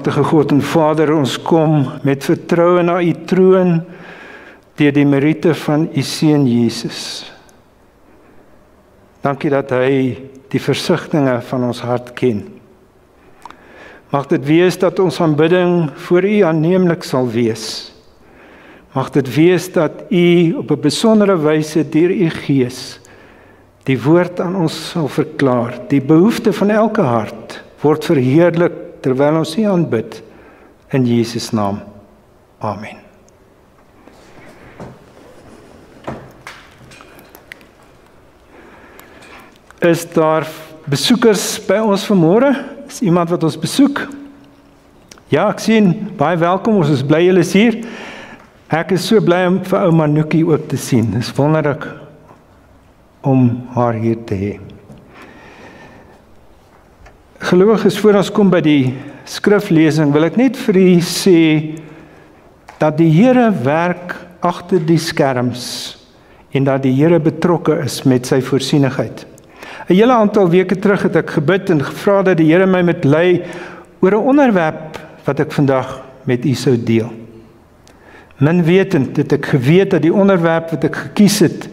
Almagtige God en Vader, ons kom met vertroue na U troon deur die meriete van U Seun Jesus. Dankie dat hy die versigtinge van ons hart ken. Mag dit wees dat ons aanbidding voor U aanneemlik sal wees. Mag dit wees dat U op 'n besondere wyse deur U Gees die woord aan ons sal verklaar. Die behoefte van elke hart word verheerlik terwyl ons U aanbid. In Jesus naam. Amen. Is daar besoekers by ons vanmôre? Is iemand wat ons besoek? Ja, ek sien, baie welkom, ons is bly julle is hier. Ek is so bly om vir ouma Noekie ook te sien. Dit is wonderlik om haar hier te hê. Gelowiges, voor ons kom by die skriflesing, wil ek net vir u sê dat die Here werk agter die skerms en dat die Here betrokke is met sy voorsienigheid. 'n Hele aantal weke terug het ek gebid en gevra dat die Here my moet lei oor 'n onderwerp wat ek vandag met u sou deel. Min wetend het ek geweet dat die onderwerp wat ek gekies het,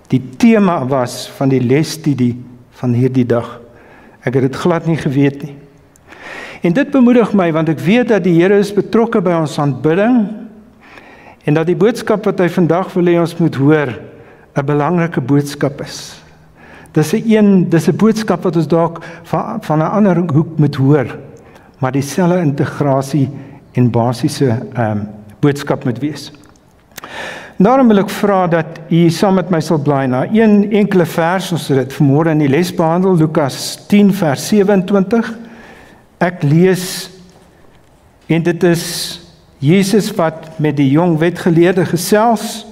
die tema was van die lesstudie van hierdie dag. Ek het dit glad nie geweet nie. En dit bemoedig my, want ek weet dat die Here is betrokke by ons aanbidding en dat die boodskap wat hy vandag wil hê ons moet hoor, 'n belangrike boodskap is. Dis 'n boodskap wat ons dalk van 'n ander hoek moet hoor, maar dieselfde integrasie en basiese boodskap moet wees. Daarom wil ek vra dat u saam met my sal blaai na een enkele vers, ons het dit vanmôre in die les behandel, Lukas 10 vers 27. Ek lees, en dit is Jesus wat met die jong wetgeleerde gesels.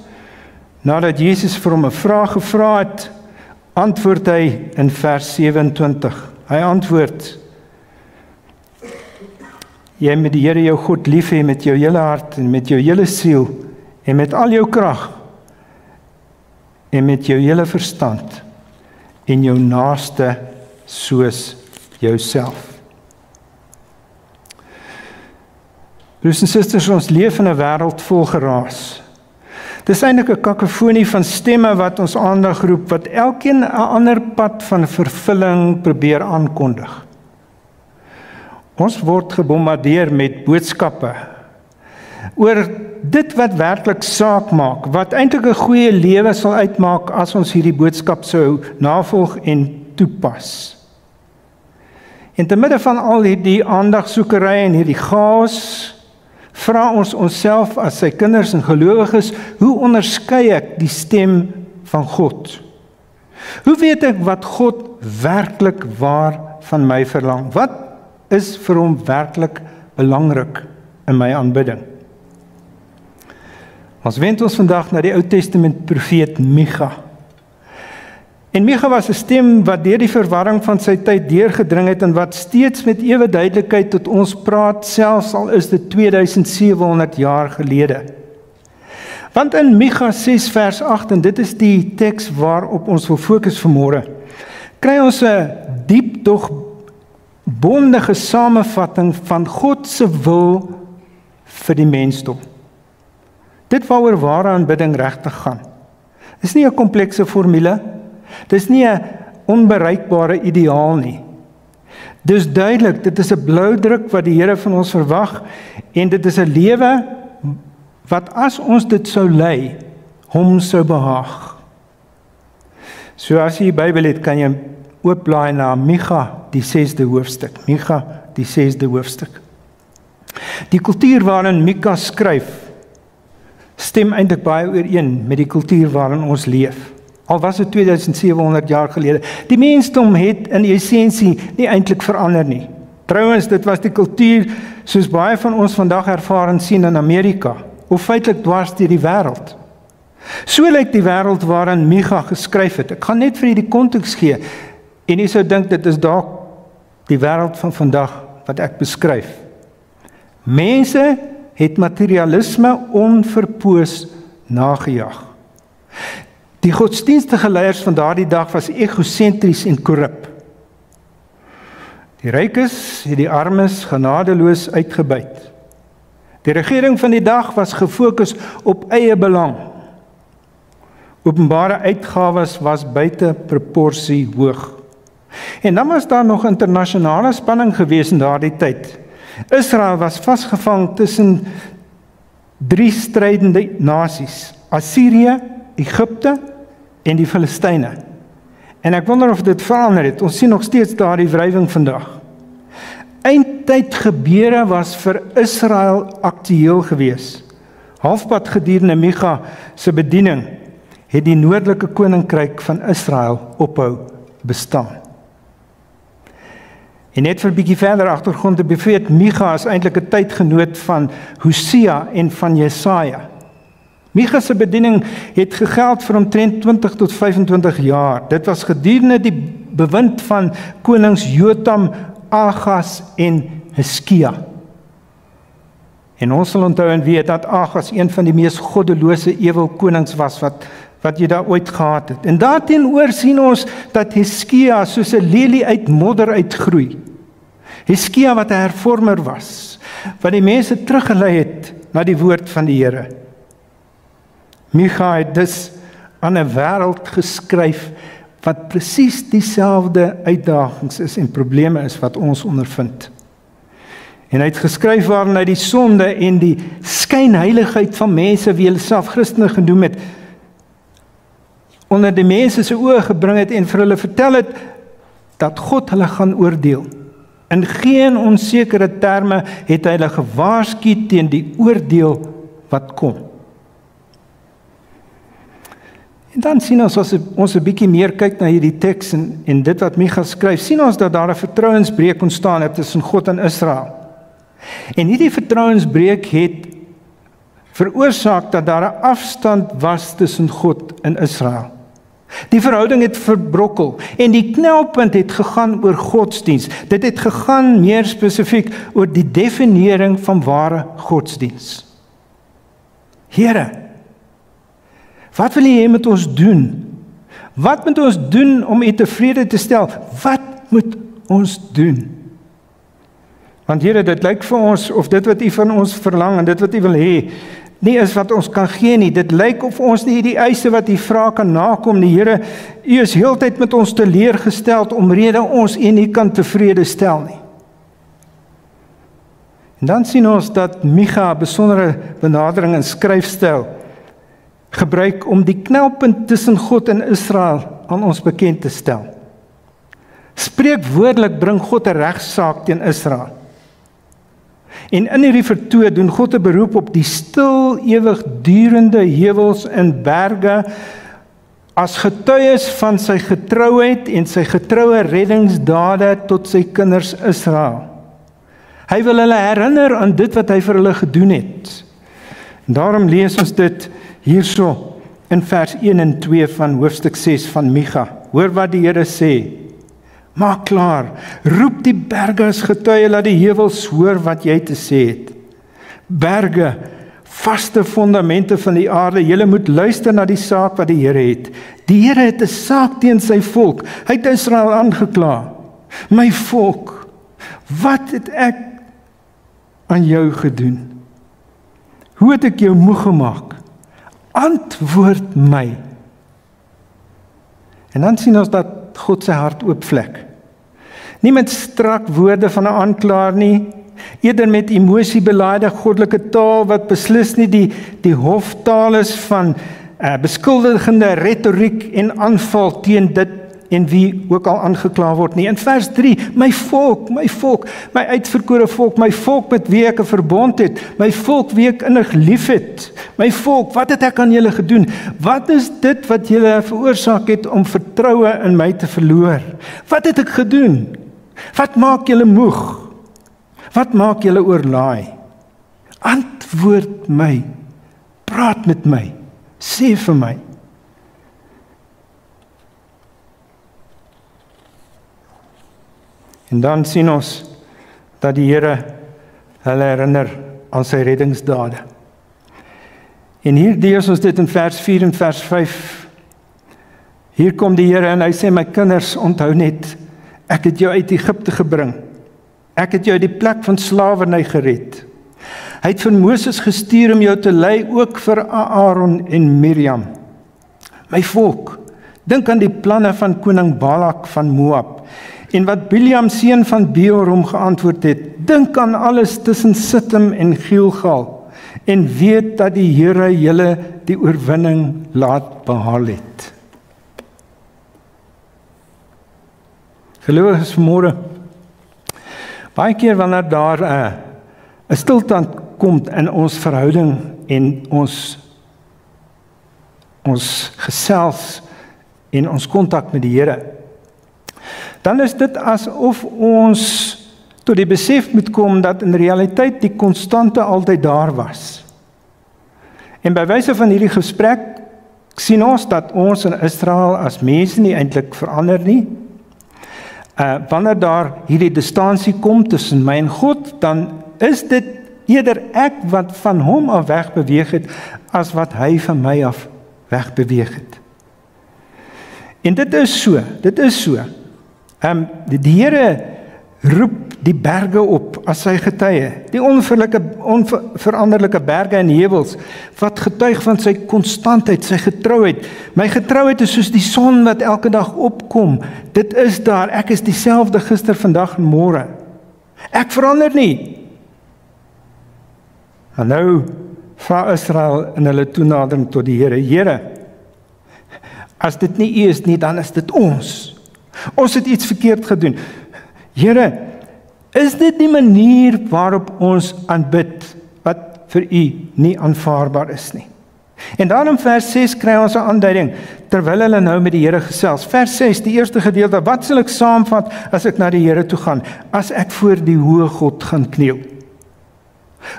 Nadat Jesus vir hom 'n vraag gevra het, antwoord hy in vers 27. Hy antwoord: jy moet die Here jou God lief hê met jou hele hart en met jou hele siel en met al jou krag en met jou hele verstand en jou naaste soos jouself. Broers en susters, ons leef in 'n wêreld vol geraas. Dis eintlik 'n kakofonie van stemme wat ons aandag roep, wat elkeen 'n ander pad van vervulling probeer aankondig. Ons word gebombardeer met boodskappe oor dit wat werklik saak maak, wat eintlik 'n goeie lewe sal uitmaak as ons hierdie boodskap sou navolg en toepas. En te midde van al hierdie aandagsoekery en hierdie chaos, vra ons onsself as sy kinders en gelowiges, hoe onderskei ek die stem van God? Hoe weet ek wat God werklik waar van my verlang? Wat is vir hom werklik belangrik in my aanbidding? Ons wend ons vandag na die Ou Testament profeet Micha. En Micha was 'n stem wat deur die verwarring van sy tyd deurgedring het en wat steeds met ewe duidelikheid tot ons praat, selfs al is dit 2700 jaar gelede. Want in Micha 6 vers 8, en dit is die teks waarop ons wil fokus vanmôre, kry ons 'n diep tog bondige samevatting van God se wil vir die mensdom. Dit waaroor ware aanbidding regtig gaan. Dis nie 'n komplekse formule. Dis nie 'n onbereikbare ideaal nie. Dis duidelik, dit is 'n bloudruk wat die Here van ons verwag en dit is 'n lewe wat as ons dit sou lei, hom sou behaag. So as jy die Bybel het, kan jy oopblaai na Micha, die 6de hoofstuk. Micha, die 6de hoofstuk. Die kultuur waarin Micha skryf, stem eintlik baie ooreen met die kultuur waarin ons leef. Al was dit 2700 jaar gelede. Die mensdom het in essensie nie eintlik verander nie. Trouwens, dit was die kultuur soos baie van ons vandag ervaar en sien in Amerika, of feitelik dwars deur die wêreld. So lyk die wêreld waarin Micha geskryf het. Ek gaan net vir julle die konteks gee, en jy sou dink dit is dalk die wêreld van vandag wat ek beskryf. Mense het materialisme onverpoos nagejag. Die godsdienstige leiers van daardie dag was egosentries en korrup. Die rykes het die armes genadeloos uitgebuit. Die regering van die dag was gefokus op eie belang. Openbare uitgawes was buite proporsie hoog. En dan was daar nog internasionale spanning gewees in daardie tyd. Israel was vasgevang tussen 3 strydende nasies: Assirië, Egipte en die Filistyne. En ek wonder of dit verander het. Ons sien nog steeds daardie wrywing vandag. Eindtyd gebeure was vir Israel aktueel gewees. Halfpad gedurende Micha se bediening het die noordelike koninkryk van Israel ophou bestaan. En net vir 'n bietjie verder agtergrond te bevind, Micha is eintlik 'n tydgenoot van Hosea en van Jesaja. Micha se bediening het gegeld vir omtrent 20 tot 25 jaar. Dit was gedurende die bewind van konings Jotam, Agas en Hizkia. En ons sal onthou en weet dat Agas een van die mees goddelose ewel konings was wat jy daar ooit gehad het. En daarteenoor sien ons dat Hizkia soos 'n lelie uit modder uitgroei. Hizkia wat 'n hervormer was, wat die mense teruggelei het na die woord van die Here. Micha het dus aan 'n wêreld geskryf wat presies dieselfde uitdagings is en probleme is wat ons ondervind. En hy het geskryf waarin hy die sonde en die skynheiligheid van mense wie hulle self Christene genoem het, onder die mense se oë gebring het en vir hulle vertel het dat God hulle gaan oordeel. In geen onsekere terme het hy hulle gewaarsku teen die oordeel wat kom. En dan sien ons, as ons 'n bietjie meer kyk na hierdie teks en dit wat Micha skryf, sien ons dat daar 'n vertrouensbreuk ontstaan het tussen God en Israel. En hierdie vertrouensbreuk het veroorsaak dat daar 'n afstand was tussen God en Israel. Die verhouding het verbrokkel en die knelpunt het gegaan oor godsdiens. Dit het gegaan meer spesifiek oor die definiering van ware godsdiens. Here, wat wil U hê met ons doen? Wat moet ons doen om U tevrede te stel? Wat moet ons doen? Want Here, dit lyk vir ons of dit wat U van ons verlang en dit wat U wil hê, nie is wat ons kan gee nie. Dit lyk of ons nie die eise wat U vra kan nakom nie. Here, U is heeltyd met ons teleurgesteld omrede ons U nie kan tevrede stel nie. En dan sien ons dat Micha 'n besondere benadering en skryfstyl gebruik om die knelpunt tussen God en Israel aan ons bekend te stel. Spreekwoordelik bring God 'n regsaak teen Israel. En in hierdie vertoon doen God 'n beroep op die stil, ewigdurende heuwels en berge as getuies van sy getrouheid en sy getroue reddingsdade tot sy kinders Israel. Hy wil hulle herinner aan dit wat hy vir hulle gedoen het. En daarom lees ons dit hierso in vers 1 en 2 van hoofstuk 6 van Micha. Hoor wat die Here sê. Maak klaar, roep die berge as getuie, laat die heuwels hoor wat jy te sê het. Berge, vaste fondamente van die aarde, julle moet luister na die saak wat die Here het. Die Here het 'n saak teen sy volk. Hy het Israel aangekla. My volk, wat het ek aan jou gedoen? Hoe het ek jou moeg gemaak? Antwoord my. En dan sien ons dat God sy hart oopvlek. Nie met strak woorde van 'n aanklaer nie, eerder met emosiebelaaide goddelike taal wat beslis nie die hoftaal is van beskuldigende retoriek en aanval teen dit en wie ook al aangekla word nie. In vers 3, my volk, my uitverkore volk, my volk met wie ek 'n verbond het, my volk wie ek innig lief het, my volk, wat het ek aan julle gedoen? Wat is dit wat julle veroorsaak het om vertroue in my te verloor? Wat het ek gedoen? Wat maak julle moeg? Wat maak julle oorlaai? Antwoord my, praat met my, sê vir my. En dan sien ons dat die Here hulle herinner aan sy reddingsdade. En hier lees ons dit in vers 4 en vers 5. Hier kom die Here en hy sê, my kinders, onthou net, ek het jou uit Egipte gebring. Ek het jou die plek van slawerny gered. Hy het vir Moses gestuur om jou te lei, ook vir Aaron en Miriam. My volk, dink aan die planne van koning Balak van Moab, en wat Bileam seun van Beor hom geantwoord het. Dink aan alles tussen Sittim en Gilgal, en weet dat die Here julle die oorwinning laat behaal het. Gelowiges vanmôre, baie keer wanneer daar 'n stilstand kom in ons verhouding en ons gesels en ons kontak met die Here, dan is dit asof ons tot die besef moet kom dat in realiteit die konstante altyd daar was. En by wyse van hierdie gesprek sien ons dat ons in Israel as mense nie eintlik verander nie. Wanneer daar hierdie distansie kom tussen my en God, dan is dit eerder ek wat van hom af wegbeweeg het, as wat hy van my af wegbeweeg het. En dit is so. Die Here roep die berge op as sy getuie, die onveranderlike berge en heuwels, wat getuig van sy konstantheid, sy getrouheid. My getrouheid is soos die son wat elke dag opkom. Dit is daar, ek is dieselfde gister, vandag en môre. Ek verander nie. En nou vra Israel in hulle toenadering tot die Here, Here, as dit nie U is nie, dan is dit ons. Ons het iets verkeerd gedoen. Here, is dit die manier waarop ons aanbid, wat vir U nie aanvaarbaar is nie? En dan in vers 6 kry ons 'n aanduiding, terwyl hulle nou met die Here gesels. Vers 6, die eerste gedeelte, wat sal ek saamvat as ek na die Here toe gaan, as ek voor die hoë God gaan kniel?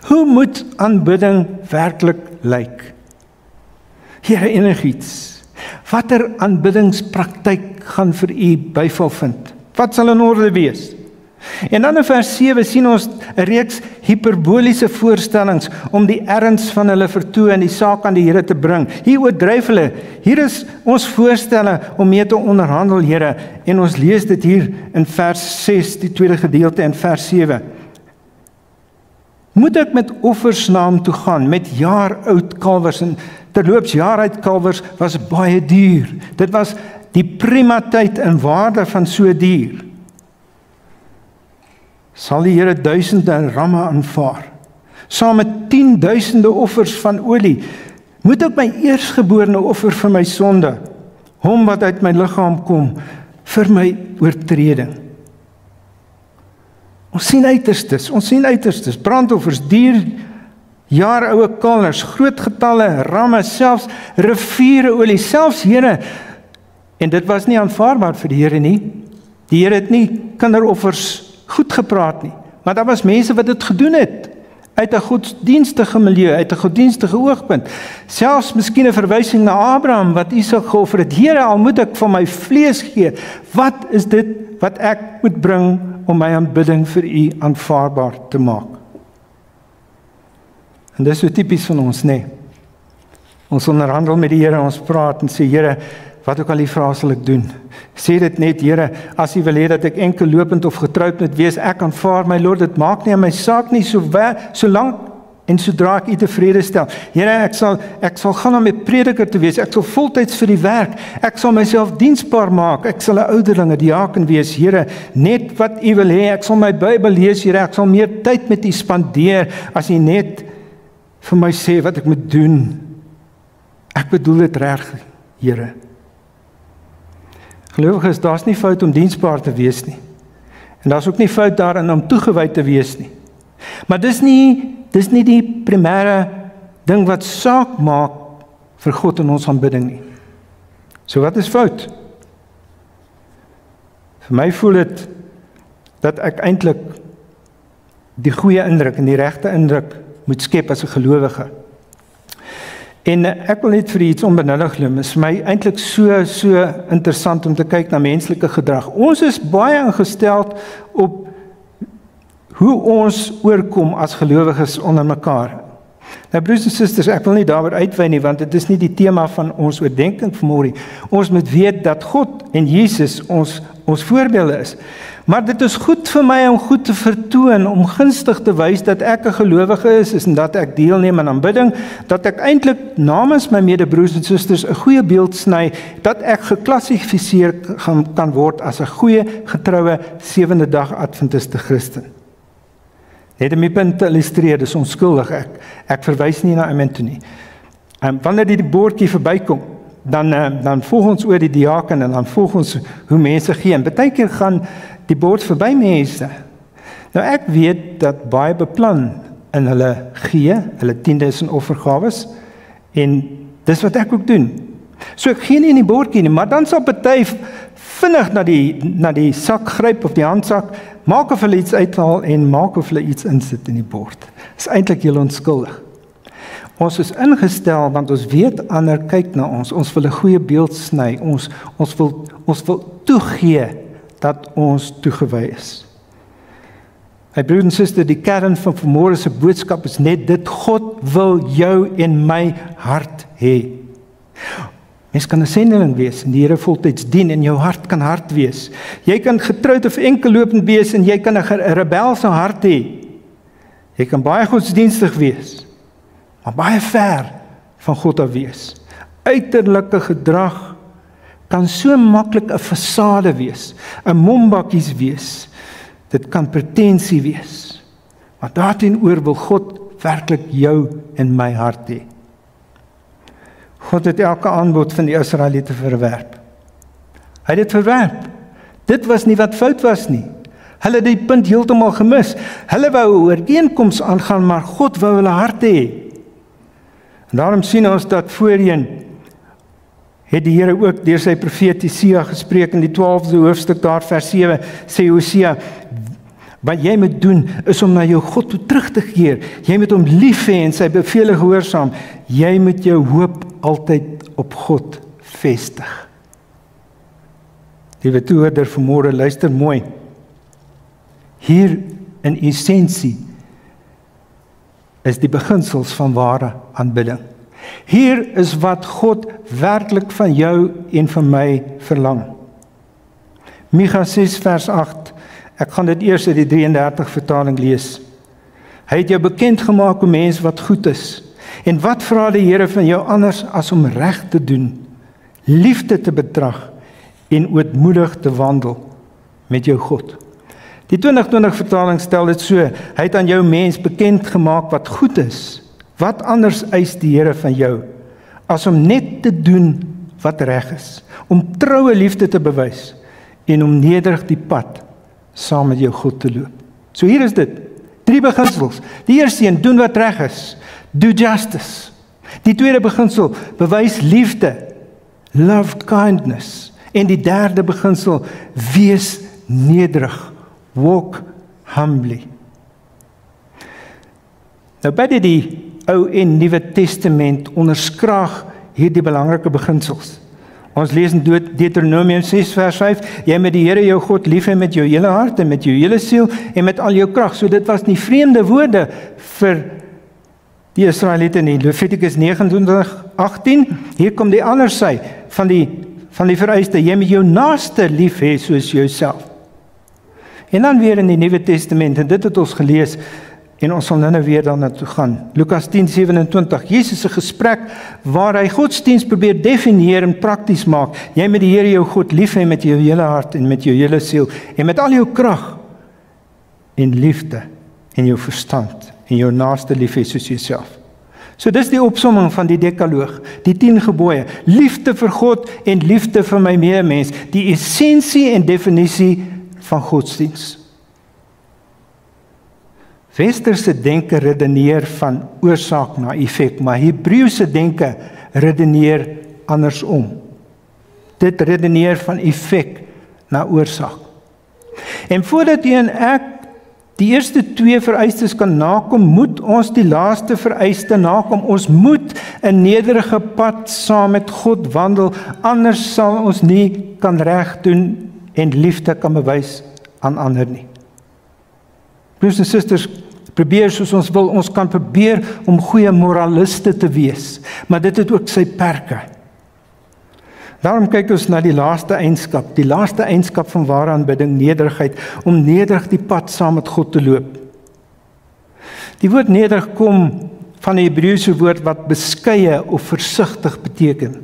Hoe moet aanbidding werklik lyk? Here, enigiets. Watter aanbiddingspraktyk gaan vir U byval vind? Wat sal in orde wees? En dan in vers 7 sien ons 'n reeks hiperboliese voorstellings om die erns van hulle vertoë en die saak aan die Here te bring. Hier oordryf hulle. Hier is ons voorstelle om mee te onderhandel, Here, en ons lees dit hier in vers 6, die tweede gedeelte, en vers 7. Moet ek met offers na hom toe gaan, met jaar oud kalwers, en terloops jaar oud kalwers was baie duur. Dit was die primateit en waarde van so 'n dier. Sal die Here duisende ramme aanvaar, saam met 10.000 offers van olie? Moet ek my eersgeborene offer vir my sonde, hom wat uit my liggaam kom, vir my oortreding? Ons sien uiterstes, brandoffers, dier, jaaroue kalwers, groot getalle ramme, selfs riviere olie, selfs Here. En dit was nie aanvaarbaar vir die Here nie. Die Here het nie kinderoffers goed gepraat nie, maar daar was mense wat dit gedoen het, uit 'n godsdienstige milieu, uit 'n godsdienstige oogpunt. Selfs miskien 'n verwysing na Abraham, wat Isak geoffer het. Here, al moet ek van my vlees gee, wat is dit wat ek moet bring om my aanbidding vir U aanvaarbaar te maak? En dis so tipies van ons, nê? Ons onderhandel met die Here, ons praat en sê, Here, wat ook al U vra, sal ek doen. Sê dit net, Here, as U wil hê dat ek enkel lopend of getroud moet wees, ek aanvaar my Lord, dit maak nie aan my saak nie, solank en sodra ek U tevrede stel. Here, ek sal gaan om 'n prediker te wees, ek sal voltyds vir U werk, ek sal myself diensbaar maak, ek sal 'n ouderling, 'n diaken wees, Here, net wat U wil hê, ek sal my Bybel lees, Here, ek sal meer tyd met U spandeer, as U net vir my sê wat ek moet doen. Ek bedoel dit reg, Here. Gelowiges, daar's nie fout om diensbaar te wees nie. En daar's ook nie fout daarin om toegewyd te wees nie. Maar dis nie die primêre ding wat saak maak vir God in ons aanbidding nie. So wat is fout? Vir my voel dit dat ek eintlik die goeie indruk en die regte indruk moet skep as 'n gelowige. En ek wil net vir iets onbenullig noem, is vir my eintlik so interessant om te kyk na menslike gedrag. Ons is baie ingestel op hoe ons oorkom as gelowiges onder mekaar. Nou broers en susters, ek wil nie daaroor uitwy nie, want dit is nie die tema van ons oordeenking vanmôre. Ons moet weet dat God en Jesus ons voorbeelde is. Maar dit is goed vir my om goed te vertoon, om gunstig te wys dat ek 'n gelowige is en dat ek deelneem aan aanbidding, dat ek eintlik namens my medebroers en susters 'n goeie beeld sny, dat ek geklassifiseer kan word as 'n goeie, getroue, sewende dag Adventiste Christen. Net om die punt te illustreer, dis onskuldig, ek verwys nie na iemand toe nie. Wanneer die bordjie verbykom, dan volg ons oor die diaken en dan volg ons hoe mense gee. En baie keer gaan die bord verby mense. Nou ek weet dat baie beplan in hulle gee, hulle tiendes en offergawes, en dis wat ek ook doen. So ek gee nie in die bordjie nie, maar dan sal party vinnig na die sak gryp of die handsak, maak of hulle iets uithaal en maak of hulle iets insit in die bord. Dis eintlik heel onskuldig. Ons is ingestel want ons weet ander kyk na ons. Ons wil 'n goeie beeld sny. Ons wil toegee dat ons toegewy is. My broer en suster, die kern van vanmôre se boodskap is net dit: God wil jou en my hart hê. Mens kan 'n sendeling wees en die Here voltyds dien en jou hart kan hard wees. Jy kan getroud of enkellopend wees en jy kan 'n rebelse hart hê. Jy kan baie godsdienstig wees, maar baie ver van God af wees. Uiterlike gedrag kan so maklik 'n fasade wees, 'n mombakkies wees. Dit kan pretensie wees. Maar daarteenoor wil God werklik jou en my hart hê. God het elke aanbod van die Israeliete verwerp. Hy het dit verwerp. Dit was nie wat fout was nie. Hulle het die punt heeltemal gemis. Hulle wou 'n ooreenkoms aangaan, maar God wou hulle harte hê. En daarom sien ons dat voorheen het die Here ook deur sy profeet Hosea gespreek in die 12de hoofstuk daar vers 7 sê Hosea: wat jy moet doen is om na jou God toe terug te keer. Jy moet hom lief hê en sy bevele gehoorsaam. Jy moet jou hoop altyd op God vestig. Liewe toehoorder, vanmôre luister mooi. Hier in essensie is die beginsels van ware aanbidding. Hier is wat God werklik van jou en van my verlang. Micha 6 vers 8. Ek gaan dit eers uit die 33 vertaling lees. Hy het jou bekend gemaak, o mens, wat goed is. En wat vra die Here van jou anders as om reg te doen, liefde te betrag en ootmoedig te wandel met jou God. Die 2020 vertaling stel dit so: hy het aan jou mens bekend gemaak wat goed is. Wat anders eis die Here van jou as om net te doen wat reg is, om troue liefde te bewys en om nederig die pad saam met jou God te loop. So hier is dit, 3 beginsels. Die eerste een, doen wat reg is, do justice. Die tweede beginsel, bewys liefde, love kindness. En die derde beginsel, wees nederig, walk humbly. Nou beide die Ou en Nuwe Testament onderskraag hierdie belangrike beginsels. Ons lees in Deuteronomium 6 vers 5, jy moet die Here jou God lief hê met jou hele hart en met jou hele siel en met al jou krag. So dit was nie vreemde woorde vir die Israeliete nie. Levitikus 29:18, hier kom die ander sy van die vereiste, jy moet jou naaste lief hê soos jouself. En dan weer in die Nuwe Testament, en dit het ons gelees, en ons sal nou weer daarna toe gaan. Lukas 10:27, Jesus se gesprek waar hy godsdiens probeer definieer en prakties maak. Jy moet die Here jou God lief hê met jou hele hart en met jou hele siel en met al jou krag en liefde en jou verstand en jou naaste lief hê soos jouself. So dis die opsomming van die Dekaloog, die 10 gebooie. Liefde vir God en liefde vir my medemens, die essensie en definisie van godsdiens. Westerse denke redeneer van oorsaak na effek, maar Hebreëse denke redeneer andersom. Dit redeneer van effek na oorsaak. En voordat jy en ek die eerste 2 vereistes kan nakom, moet ons die laaste vereiste nakom. Ons moet 'n nederige pad saam met God wandel, anders sal ons nie kan reg doen en liefde kan bewys aan ander nie. Broers en susters, probeer soos ons wil, ons kan probeer om goeie moraliste te wees, maar dit het ook sy perke. Daarom kyk ons na die laaste eienskap van ware aanbidding, nederigheid, om nederig die pad saam met God te loop. Die woord nederig kom van die Hebreëse woord wat beskeie of versigtig beteken.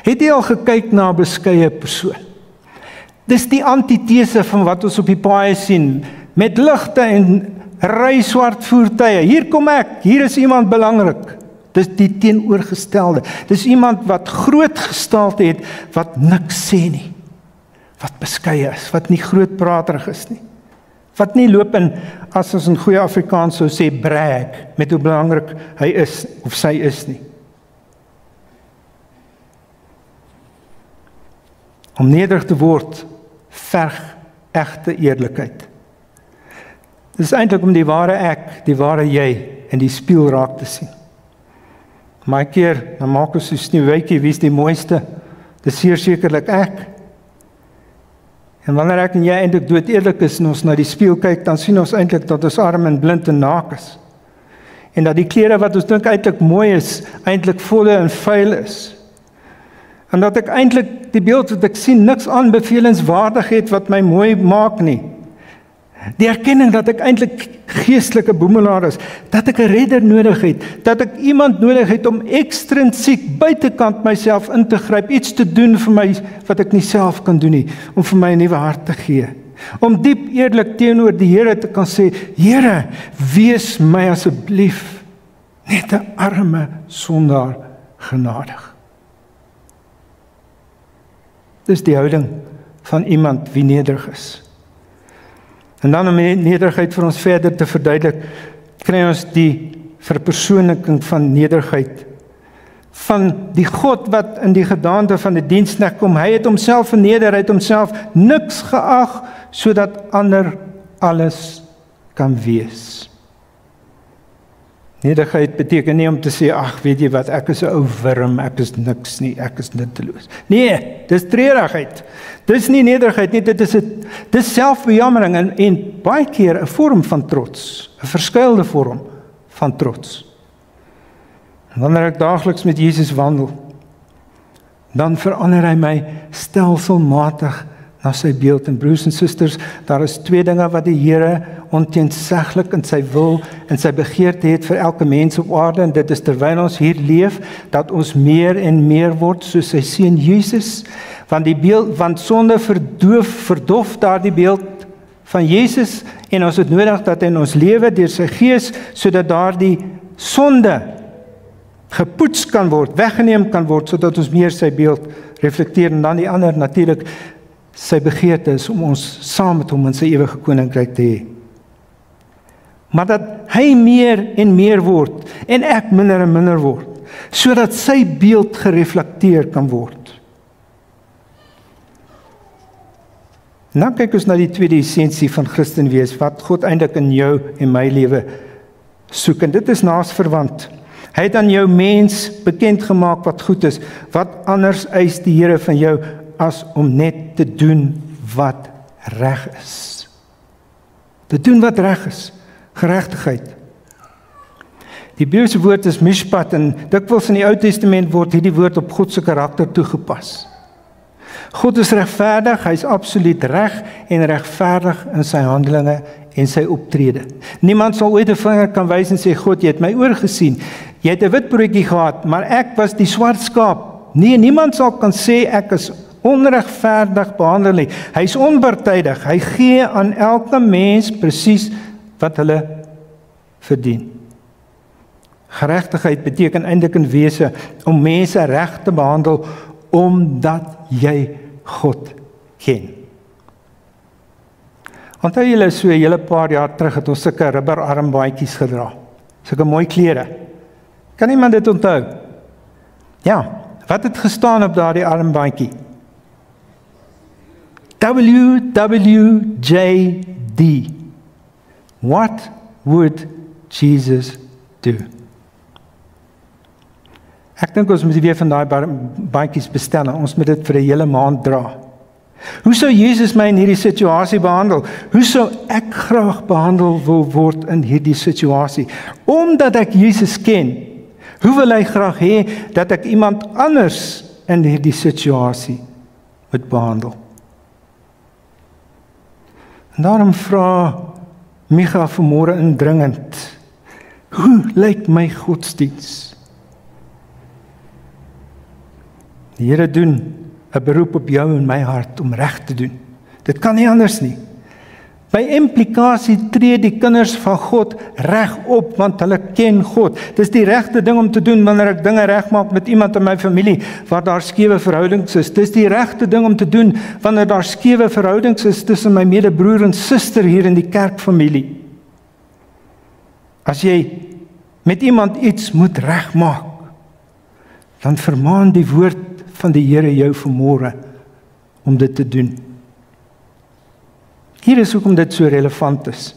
Het jy al gekyk na 'n beskeie persoon? Dis die antitese van wat ons op die paaie sien, met ligte en ry swart voertuie. Hier kom ek, hier is iemand belangrik. Dis die teenoorgestelde. Dis iemand wat groot gestalte het, wat niks sê nie. Wat beskeie is, wat nie grootpraterig is nie. Wat nie loop in, as ons in goeie Afrikaans sou sê, brag, met hoe belangrik hy is, of sy is nie. Om nederig te word, verg egte eerlikheid. Dis eintlik om die ware ek, die ware jy, in die spieël raak te sien. Maar 'n keer, dan maak ons so 'n sneeuwwitjie, wie is die mooiste? Dis sekerlik ek. En wanneer ek en jy eintlik dood eerlik is en ons na die spieël kyk, dan sien ons eintlik dat ons arm en blind en naak is. En dat die klere wat ons dink eintlik mooi is, eintlik volle en vuil is. En dat ek eintlik die beeld wat ek sien niks aanbevelenswaardig het wat my mooi maak nie. Die erkenning dat ek eintlik geestelike boemelaar is, dat ek 'n redder nodig het, dat ek iemand nodig het om ekstrinsiek buitekant myself in te gryp, iets te doen vir my wat ek nie self kan doen nie, om vir my 'n nuwe hart te gee. Om diep eerlik teenoor die Here te kan sê, Here, wees my asseblief net 'n arme sondaar genadig. Dis die houding van iemand wie nederig is. En dan om nederigheid vir ons verder te verduidelik, kry ons die verpersoonliking van nederigheid. Van die God wat in die gedaante van 'n diensknegt kom, hy het homself verneder, hy het homself niks geag, sodat ander alles kan wees. Nederigheid beteken nie om te sê, ag, weet jy wat, ek is 'n ou wurm, ek is niks nie, ek is nutteloos. Nee, dis treurigheid. Dis nie nederigheid nie, dis selfbejammering en baie keer 'n vorm van trots, 'n verskuilde vorm van trots. En wanneer ek daagliks met Jesus wandel, dan verander hy my stelselmatig na sy beeld. En broers en susters, daar is twee dinge wat die Here onteenseglik in sy wil en sy begeerte het vir elke mens op aarde, en dit is terwyl ons hier leef, dat ons meer en meer word soos sy seun Jesus, want sonde verdof daardie beeld van Jesus, en ons het nodig dat hy in ons lewe deur sy gees, sodat daardie sonde gepoets kan word, weggeneem kan word, sodat ons meer sy beeld reflekteer. En dan die ander natuurlik, sy begeerte is om ons saam met hom in sy ewige koninkryk te hê. Maar dat hy meer en meer word, en ek minder en minder word, sodat sy beeld gereflekteer kan word. En dan kyk ons na die tweede essensie van Christen wees, wat God eintlik in jou en my lewe soek, en dit is naasverwant. Hy het aan jou mens bekend gemaak wat goed is, wat anders eis die Here van jou, as om net te doen wat reg is. Te doen wat reg is, geregtigheid. Die Hebreëse woord is mishpat, en dikwels in die Ou Testament word hierdie woord op God se karakter toegepas. God is regverdig, hy is absoluut reg en regverdig in sy handelinge en sy optrede. Niemand sal ooit 'n vinger kan wys en sê, God, jy het my oorgesien. Jy het 'n wit broodjie gehad, maar ek was die swart skaap. Nee, niemand sal kan sê ek is onregverdig behandel nie. Hy is onpartydig. Hy gee aan elke mens presies wat hulle verdien. Geregtigheid beteken eintlik in wese om mense reg te behandel, omdat jy God ken. Onthou julle, so 'n hele paar jaar terug het ons sulke rubber armbandjies gedra. Sulke mooi klere. Kan iemand dit onthou? Ja, wat het gestaan op daardie armbandjie? WWJD. What would Jesus do? Ek dink ons moet weer van daai bandjies bestel, ons moet dit vir 'n hele maand dra. Hoe sou Jesus my in hierdie situasie behandel? Hoe sou ek graag behandel wil word in hierdie situasie? Omdat ek Jesus ken, hoe wil hy graag hê dat ek iemand anders in hierdie situasie moet behandel? En daarom vra Micha vanmôre indringend, hoe lyk my godsdiens? Die Here doen 'n beroep op jou en my hart om reg te doen. Dit kan nie anders nie. By implikasie tree die kinders van God reg op, want hulle ken God. Dis die regte ding om te doen wanneer ek dinge regmaak met iemand in my familie waar daar skewe verhoudings is. Dis die regte ding om te doen wanneer daar skewe verhoudings is tussen my medebroer en suster hier in die kerkfamilie. As jy met iemand iets moet regmaak, dan vermaan die woord van die Here jou vanmôre om dit te doen. Hier is hoekom dit so relevant is.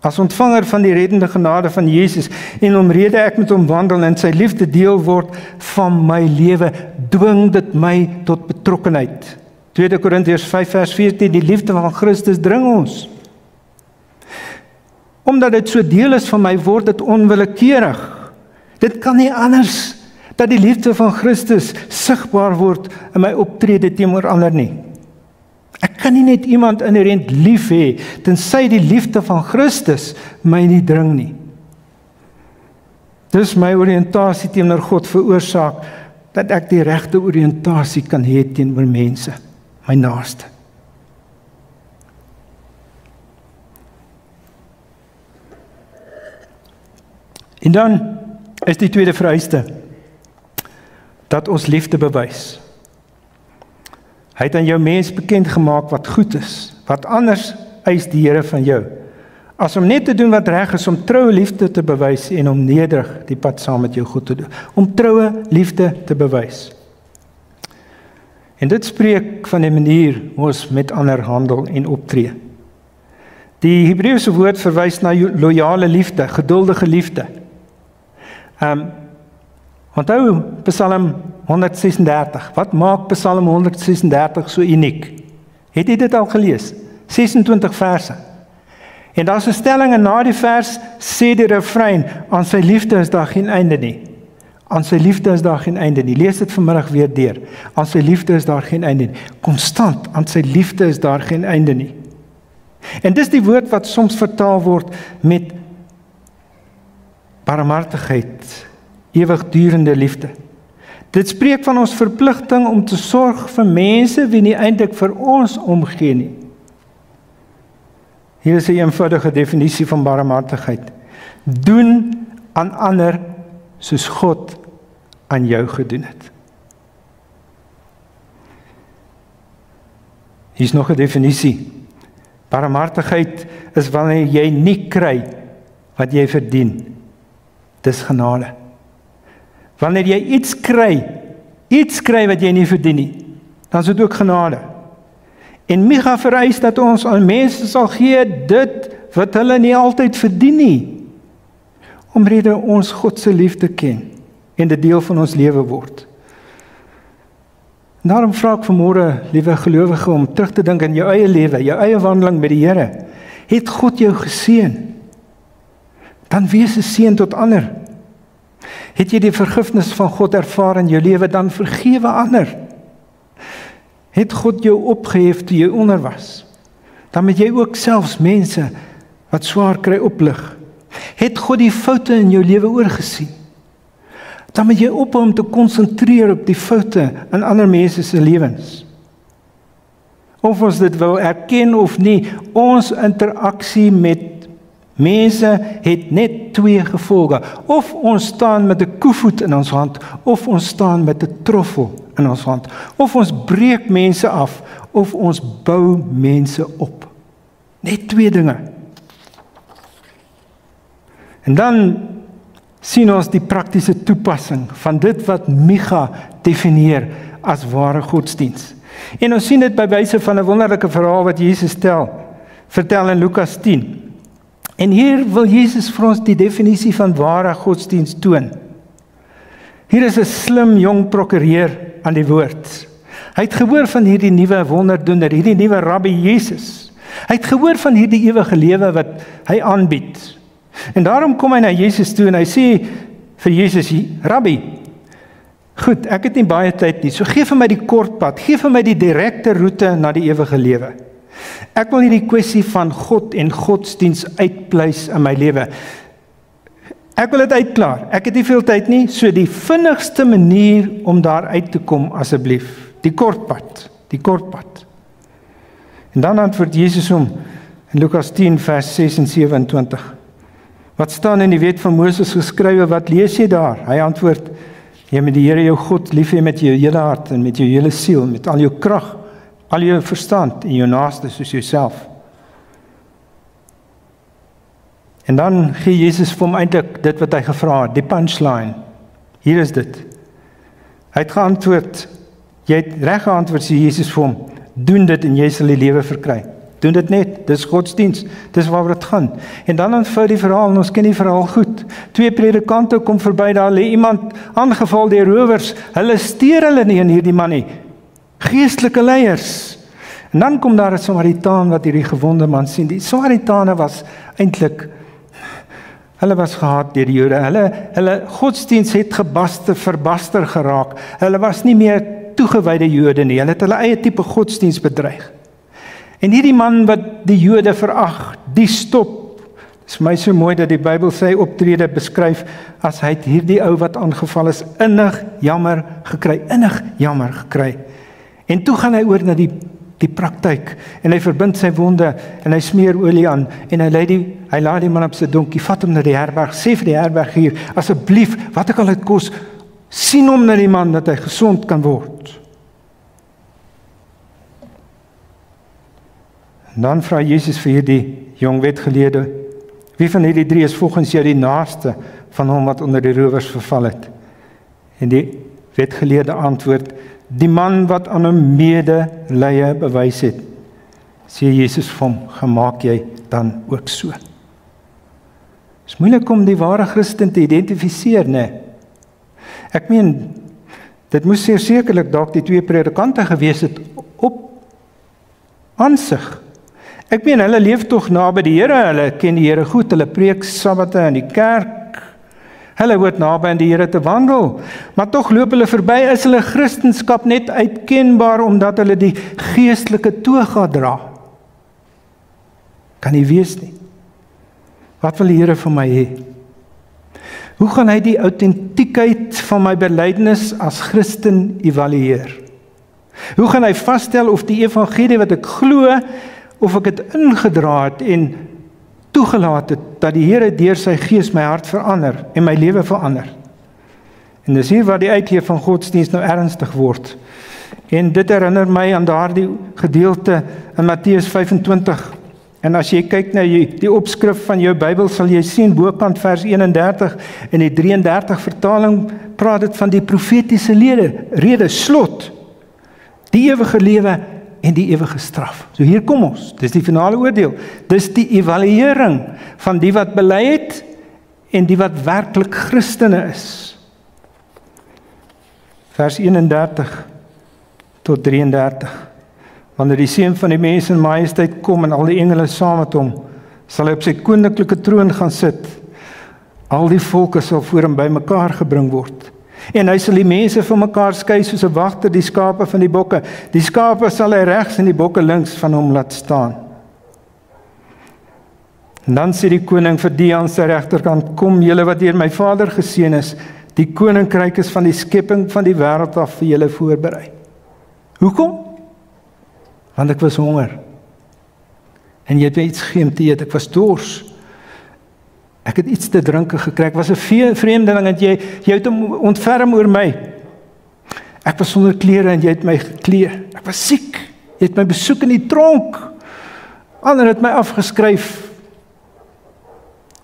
As ontvanger van die reddende genade van Jesus en omrede ek met hom wandel en sy liefde deel word van my lewe, dwing dit my tot betrokkenheid. 2 Korintiërs 5 vers 14, die liefde van Christus dring ons. Omdat dit so deel is van my, word dit onwillekeurig. Dit kan nie anders dat die liefde van Christus sigbaar word in my optrede teenoor ander nie. Ek kan nie net iemand inherënt lief hê, tensy die liefde van Christus my nie dring nie. Dis my oriëntasie teenoor God veroorsaak, dat ek die regte oriëntasie kan hê teenoor mense, my naaste. En dan is die tweede vereiste, dat ons liefde bewys. Hy het aan jou mens bekend gemaak wat goed is, wat anders eis die Here van jou, as om net te doen wat reg is, om troue liefde te bewys en om nederig die pad saam met jou goed te doen, om troue liefde te bewys. En dit spreek van die manier hoe ons met ander handel en optree. Die Hebreëse woord verwys na loyale liefde, geduldige liefde. Onthou Psalm 136. Wat maak Psalm 136 so uniek? Het jy dit al gelees? 26 verse. En daar's 'n stelling en na die vers sê die refrein, aan sy liefde is daar geen einde nie. Aan sy liefde is daar geen einde nie. Lees dit vanmiddag weer deur. Aan sy liefde is daar geen einde nie. Konstant, aan sy liefde is daar geen einde nie. En dis die woord wat soms vertaal word met barmhartigheid, ewigdurende liefde. Dit spreek van ons verpligting om te sorg vir mense wie nie eintlik vir ons omgee nie. Hier is 'n eenvoudige definisie van barmhartigheid. Doen aan ander soos God aan jou gedoen het. Hier is nog 'n definisie. Barmhartigheid is wanneer jy nie kry wat jy verdien. Dis genade. Wanneer jy iets kry wat jy nie verdien nie, dan is dit ook genade. En Micha vereis dat ons aan mense sal gee dit wat hulle nie altyd verdien nie, omrede ons God se liefde ken en dit deel van ons lewe word. En daarom vra ek vanmôre, liewe gelowige, om terug te dink aan jou eie lewe, jou eie wandeling met die Here. Het God jou geseën? Dan wees 'n seën tot ander. Het jy die vergifnis van God ervaar in jou lewe, dan vergewe ander. Het God jou opgehef toe jy onder was, dan moet jy ook selfs mense wat swaar kry oplig. Het God die foute in jou lewe oorgesien, dan moet jy ophou om te konsentreer op die foute in ander mense se lewens. Of ons dit wil erken of nie, ons interaksie met mense het net twee gevolge. Of ons staan met 'n koevoet in ons hand, of ons staan met 'n troffel in ons hand. Of ons breek mense af, of ons bou mense op. Net twee dinge. En dan sien ons die praktiese toepassing van dit wat Micha definieer as ware godsdiens. En ons sien dit by wyse van 'n wonderlike verhaal wat Jesus vertel in Lukas 10. En hier wil Jesus vir ons die definisie van ware godsdiens toon. Hier is 'n slim jong prokureur aan die woord. Hy het gehoor van hierdie nuwe wonderdoener, hierdie nuwe Rabbi Jesus. Hy het gehoor van hierdie ewige lewe wat hy aanbied. En daarom kom hy na Jesus toe en hy sê vir Jesus, Rabbi, goed, ek het nie baie tyd nie, so gee vir my die kort pad, gee vir my die direkte roete na die ewige lewe. Ek wil hierdie kwessie van God en godsdiens uitpleis in my lewe. Ek wil dit uitklaar, ek het nie veel tyd nie, so die vinnigste manier om daar uit te kom asseblief, die kort pad. En dan antwoord Jesus hom in Lukas 10 vers 6 en 27. Wat staan in die wet van Moses geskrywe, wat lees jy daar? Hy antwoord, jy moet die Here jou God lief hê met jou hele hart en met jou hele siel, met al jou krag, al jou verstand en jou naaste soos jouself. En dan gee Jesus vir hom eintlik dit wat hy gevra het, die punchline. Hier is dit. Hy het geantwoord, jy het reg geantwoord, sê Jesus vir hom, doen dit en jy sal die lewe verkry. Doen dit net, dis godsdiens, dis waaroor dit gaan. En dan ontvou die verhaal, en ons ken die verhaal goed. 2 predikante kom verby, daar lê iemand aangeval deur rowers, hulle steur hulle nie in hierdie man nie, geestelike leiers. En dan kom daar 'n Samaritaan wat hierdie gewonde man sien. Die Samaritane was eintlik, hulle was gehaat deur die Jode, hulle godsdiens het verbaster geraak, hulle was nie meer toegewyde Jode nie, hulle het hulle eie tipe godsdiens bedreig. En hierdie man wat die Jode verag, die stop. Dit is vir my so mooi dat die Bybel sy optrede beskryf as hy het hierdie ou wat aangeval is innig jammer gekry. En toe gaan hy oor na die praktyk en hy verbind sy wonde en hy smeer olie aan en hy laat die man op sy donkie, vat hom na die herberg, sê vir die herberg hier, asseblief, wat ek al het kos, sien hom na die man dat hy gesond kan word. En dan vra Jesus vir hierdie jong wetgeleerde, wie van hierdie 3 is volgens jou die naaste van hom wat onder die rowers verval het? En die wetgeleerde antwoord, die man wat aan 'n medelee bewys het. Sê Jesus vir hom, gemaak jy dan ook so. Het is moeilik om die ware Christen te identifiseer, né? Ek meen, dit moes sekerlik dalk die 2 predikante gewees het op aansig. Ek meen, hulle leef tog naby die Here, hulle ken die Here goed, hulle preek sabbate in die kerk, hulle hoort naby aan die Here te wandel, maar tog loop hulle verby, is hulle Christenskap net uitkenbaar omdat hulle die geestelike toga dra. Kan nie wees nie. Wat wil die Here van my hê? Hoe gaan hy die autentiekheid van my belydenis as Christen evalueer? Hoe gaan hy vasstel of die evangelie wat ek glo, of ek het ingedra het en toegelaat het, dat die Here deur sy gees my hart verander en my lewe verander. En dis hier waar die uitleef van godsdienst nou ernstig word. En dit herinner my aan daardie gedeelte in Matteus 25. En as jy kyk na die opskrif van jou Bybel, sal jy sien bokant vers 31 en die 33 vertaling praat dit van die profetiese rede, slot, die ewige lewe en die ewige straf. So hier kom ons, dis die finale oordeel. Dis die evaluering van die wat bely het en die wat werklik Christene is. Vers 31 tot 33. Wanneer die Seun van die mens in majesteit kom en al die engele saam met hom, sal hy op sy koninklike troon gaan sit. Al die volke sal voor hom bymekaar gebring word. En hy sal die mense van mekaar skei soos 'n wagter die skape van die bokke. Die skape sal hy regs en die bokke links van hom laat staan. En dan sê die koning vir die aan sy regterkant, kom julle wat deur my Vader geseën is, die koninkryk is van die skepping van die wêreld af vir julle voorberei. Hoekom? Want ek was honger. En jy het my iets gegee om te eet, ek was dors. Ek het iets te drinke gekry, ek was 'n vreemdeling en jy het ontferm oor my. Ek was sonder klere en jy het my geklee. Ek was siek, jy het my besoek in die tronk. Ander het my afgeskryf,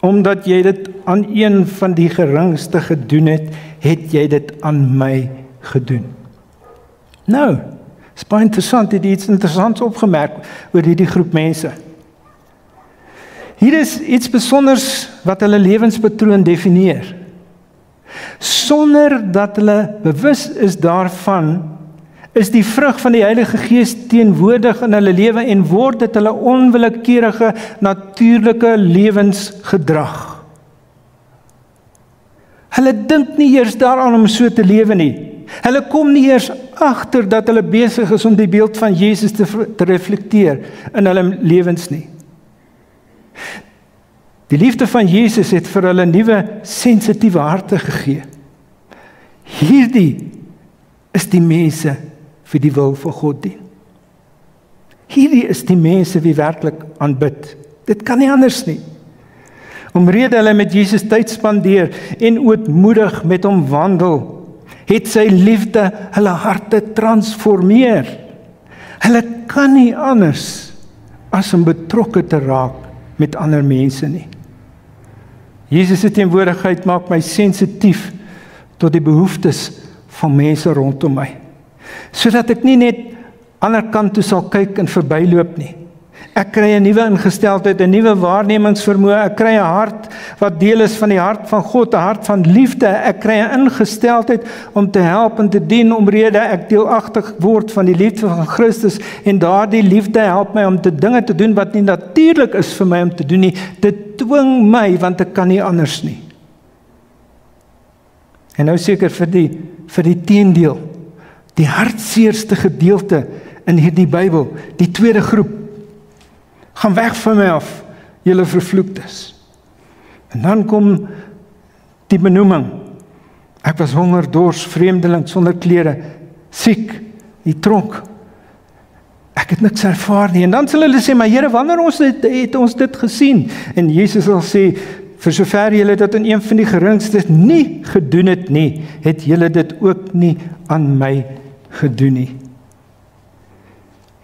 omdat jy dit aan een van die geringste gedoen het, het jy dit aan my gedoen. Nou, is baie interessant, het iets interessants opgemerk oor hierdie groep mense. Hier is iets besonders wat hulle lewenspatroon definieer. Sonder dat hulle bewus is daarvan, is die vrug van die Heilige Gees teenwoordig in hulle lewe en word dit hulle onwillekeurige, natuurlike lewensgedrag. Hulle dink nie eers daaraan om so te lewe nie. Hulle kom nie eers agter dat hulle besig is om die beeld van Jesus te reflekteer in hulle lewens nie. Die liefde van Jesus het vir hulle nuwe sensitiewe harte gegee. Hierdie is die mense vir die wil van God dien. Hierdie is die mense wie werklik aanbid. Dit kan nie anders nie. Omrede hulle met Jesus tyd spandeer en ootmoedig met hom wandel, het sy liefde hulle harte transformeer. Hulle kan nie anders as om betrokke te raak met ander mense nie. Jesus se teenwoordigheid maak my sensitief tot die behoeftes van mense rondom my, sodat ek nie net ander kant toe sal kyk en verbyloop nie. Ek kry 'n nuwe ingesteldheid, 'n nuwe waarnemingsvermoë, ek kry 'n hart wat deel is van die hart van God, 'n hart van liefde, ek kry 'n ingesteldheid om te help en te dien, omrede ek deelagtig word van die liefde van Christus, en daardie liefde help my om dinge te doen wat nie natuurlik is vir my om te doen nie. Dit dwing my, want ek kan nie anders nie. En nou seker vir die teendeel, die hartseerste gedeelte in hierdie Bybel, die tweede groep, gaan weg van my af, julle vervloektes. En dan kom die benoeming. Ek was honger, dors, vreemdeling, sonder klere, siek, die tronk. Ek het niks ervaar nie. En dan sal hulle sê, maar Here, wanneer het ons dit gesien? En Jesus sal sê, vir sover julle dit in een van die geringstes nie gedoen het nie, het julle dit ook nie aan my gedoen nie.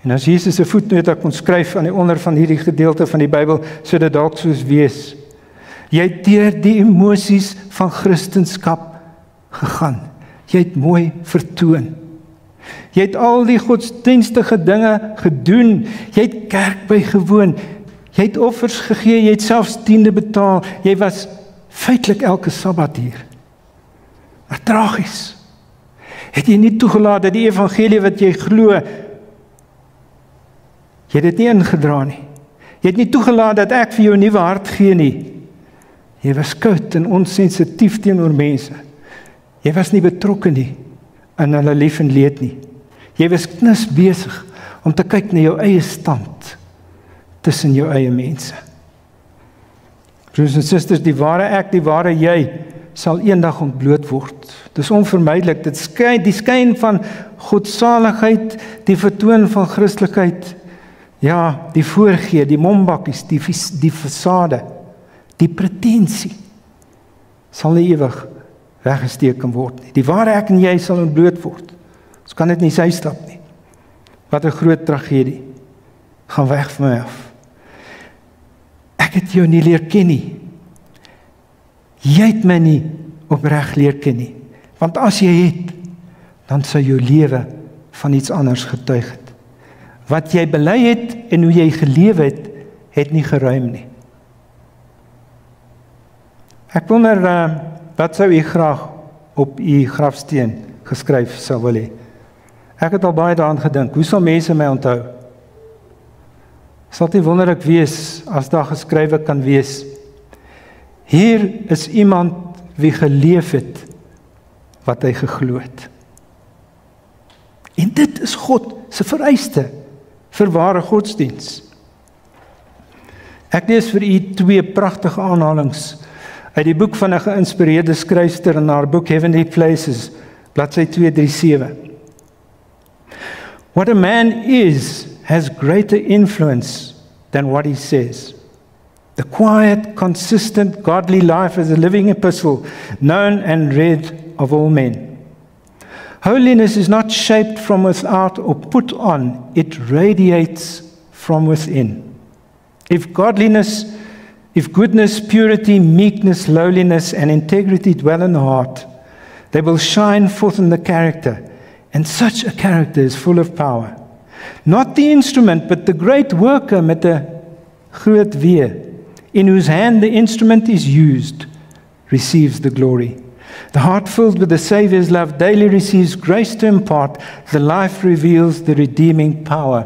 En as Jesus 'n voetnoot kon skryf aan die onder van hierdie gedeelte van die Bybel, sou dit dalk soos wees: jy het deur die emosies van Christendom gegaan. Jy het mooi vertoon. Jy het al die godsdienstige dinge gedoen. Jy het kerk bygewoon. Jy het offers gegee, jy het selfs tiende betaal. Jy was feitelik elke Sabbat hier. Maar tragies. Het jy nie toegelaat dat die evangelie wat jy glo, jy het dit nie ingedra nie. Jy het nie toegelaat dat ek vir jou 'n nuwe hart gee nie. Jy was koud en onsensitief teenoor mense. Jy was nie betrokke nie in hulle lief en leed nie. Jy was knus besig om te kyk na jou eie stand tussen jou eie mense. Broers en susters, die ware ek, die ware jy, sal eendag ontbloot word. Dis onvermydelik. Die skyn van godsaligheid, die vertoon van Christelikheid, ja, die voorgee, die mombakkies, die fasade, die pretensie, sal nie ewig weggesteek kan word nie. Die ware ek en jy sal ontbloot word. Ons kan dit nie sy stap nie. Wat 'n groot tragedie. Gaan weg van my af. Ek het jou nie leer ken nie. Jy het my nie opreg leer ken nie. Want as jy het, dan sou jou lewe van iets anders getuig het. Wat jy bely het en hoe jy gelewe het, het nie geruim nie. Ek wonder, wat sou u graag op u grafsteen geskryf sou wil hê? Ek het al baie daaraan gedink. Hoe sal mense my onthou? Sal dit wonderlik wees as daar geskrywe kan wees: hier is iemand wie geleef het wat hy geglo het. En dit is God se vereiste vir ware godsdiens. Ek lees vir u 2 pragtige aanhalings uit die boek van 'n geïnspireerde skryfster in haar boek Heavenly Places, bladsy 237. What a man is has greater influence than what he says. The quiet, consistent, godly life is a living epistle, known and read of all men. Holiness is not shaped from without or put on, it radiates from within. If goodness, purity, meekness, lowliness, and integrity dwell in the heart, they will shine forth in the character, and such a character is full of power. Not the instrument, but the great worker met 'n groot W, in whose hand the instrument is used, receives the glory. The heart filled with the Saviour's love daily receives grace to impart. The life reveals the redeeming power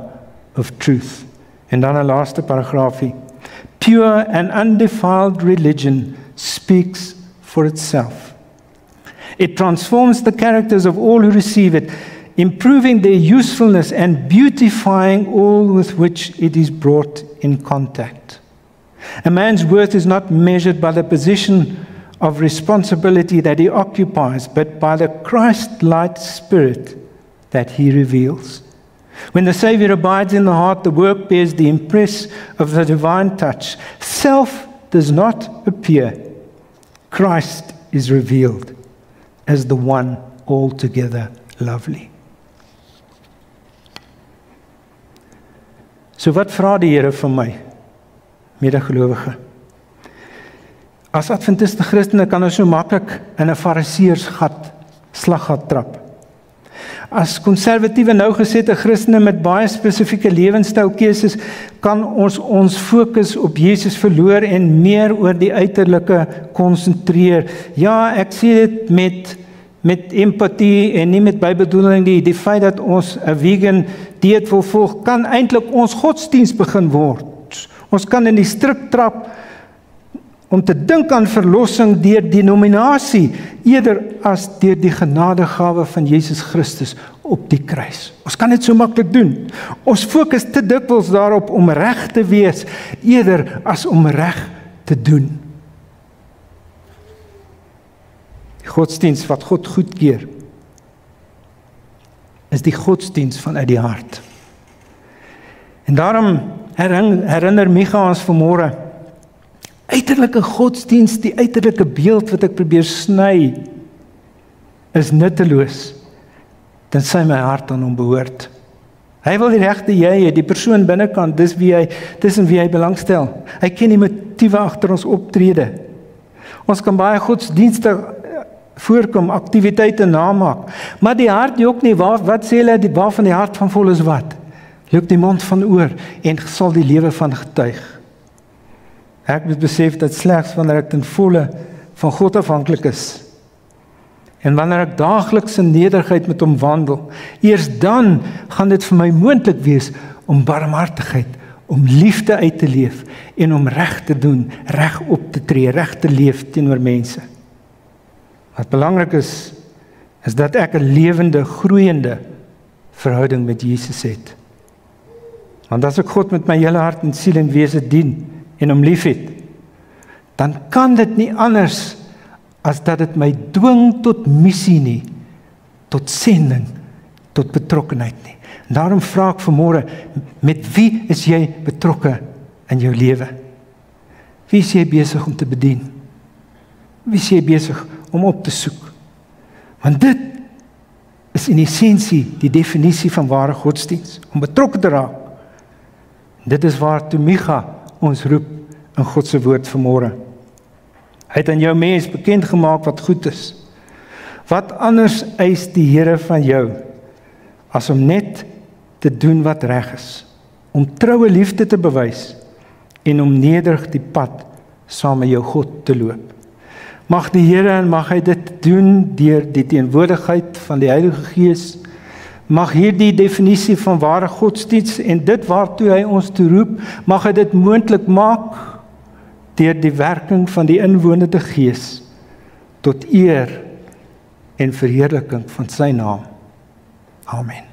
of truth. En dan 'n laaste paragraafie. Pure and undefiled religion speaks for itself. It transforms the characters of all who receive it, improving their usefulness and beautifying all with which it is brought in contact. A man's worth is not measured by the position of responsibility that he occupies, but by the Christ-like spirit that he reveals. When the Savior abides in the heart, the work bears the impress of the divine touch. Self does not appear. Christ is revealed as the one altogether lovely. So wat vra die Here van my, medegelowige? As Adventiste Christene kan ons so maklik in 'n fariseërsgat, slaggat trap. As konservatiewe nougesette Christene met baie spesifieke lewenstylkeuses kan ons fokus op Jesus verloor en meer oor die uiterlike konsentreer. Ja, ek sê dit met empatie en nie met bybedoeling nie. Die feit dat ons 'n vegan dieet wil volg, kan eintlik ons godsdiens begin word. Ons kan in die struik trap om te dink aan verlossing deur denominasie eerder as deur die genadegawe van Jesus Christus op die kruis. Ons kan dit so maklik doen. Ons fokus te dikwels daarop om reg te wees eerder as om reg te doen. Die godsdiens wat God goedkeur is die godsdiens vanuit die hart. En daarom herinner Micha ons vanmôre, uiterlike godsdiens, die uiterlike beeld wat ek probeer sny, is nutteloos, tensy my hart aan hom behoort. Hy wil die regte jy hê, die persoon binnekant, dis in wie hy belangstel. Hy ken die motiewe agter ons optrede. Ons kan baie godsdienstig voorkom, aktiwiteite namaak, maar die hart jok nie, wat sê hulle, waarvan die hart van vol is wat? Loop die mond van oor en sal die lewe van getuig. Ek moet besef dat slegs wanneer ek ten volle van God afhanklik is en wanneer ek daagliks in nederigheid met hom wandel, eers dan gaan dit vir my moontlik wees om barmhartigheid, om liefde uit te leef en om reg te doen, reg op te tree, reg te leef teenoor mense. Wat belangrik is dat ek 'n lewende, groeiende verhouding met Jesus het. Want as ek God met my hele hart en siel en wese dien en hom liefhet, dan kan dit nie anders as dat dit my dwing tot missie nie, tot sending, tot betrokkenheid nie. En daarom vra ek vanmôre, met wie is jy betrokke in jou lewe? Wie is jy besig om te bedien? Wie is jy besig om op te soek? Want dit is in essensie die definisie van ware godsdiens, om betrokke te raak. Dit is waartoe Micha ons roep in God se woord vanmôre. Hy het aan jou mens bekend gemaak wat goed is. Wat anders eis die Here van jou as om net te doen wat reg is, om troue liefde te bewys en om nederig die pad saam met jou God te loop. Mag die Here en mag hy dit doen deur die teenwoordigheid van die Heilige Gees. Mag hierdie definisie van ware godsdiens en dit waartoe hy ons toe roep, mag hy dit moontlik maak deur die werking van die inwonende Gees tot eer en verheerliking van sy naam. Amen.